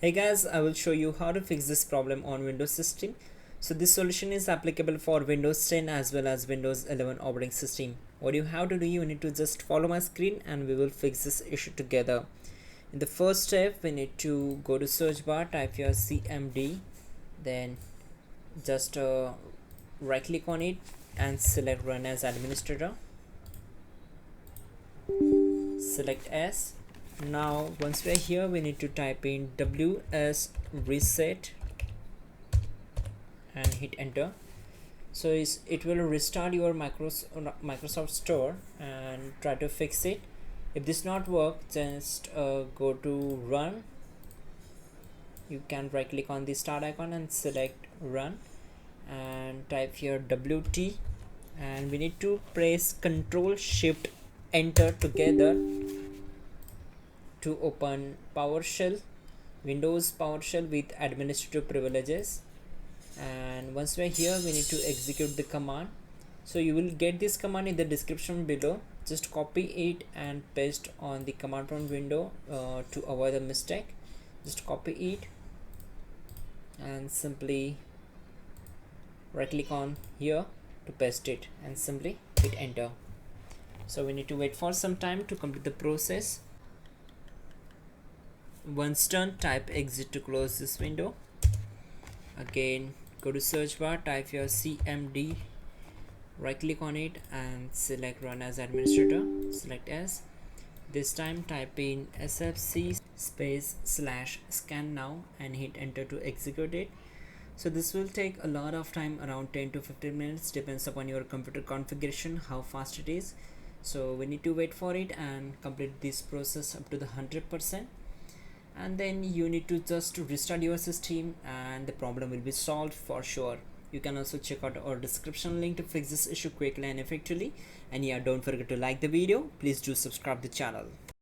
Hey guys, I will show you how to fix this problem on Windows system. So this solution is applicable for Windows 10 as well as Windows 11 operating system. What you have to do, you need to just follow my screen and we will fix this issue together. In the first step, we need to go to search bar, type your CMD, then just right click on it and select run as administrator. Select S. Now once we are here, we need to type in ws reset and hit enter. So it will restart your Microsoft Store and try to fix it. If this not work, just go to run. You can right click on the start icon and select run and type here wt, and we need to press Ctrl Shift Enter together to open PowerShell, Windows PowerShell with administrative privileges. And once we're here, we need to execute the command. So you will get this command in the description below. Just copy it and paste on the command prompt window to avoid a mistake. Just copy it and simply right click on here to paste it and simply hit enter. So we need to wait for some time to complete the process. Once done, type exit to close this window. Again, go to search bar, type your CMD, right click on it and select run as administrator. Select S. This time type in sfc space / scan now and hit enter to execute it. So this will take a lot of time, around 10 to 15 minutes, depends upon your computer configuration how fast it is. So we need to wait for it and complete this process up to the 100%, and then you need to just restart your system and the problem will be solved for sure. You can also check out our description link to fix this issue quickly and effectively. And yeah, don't forget to like the video. Please do subscribe the channel.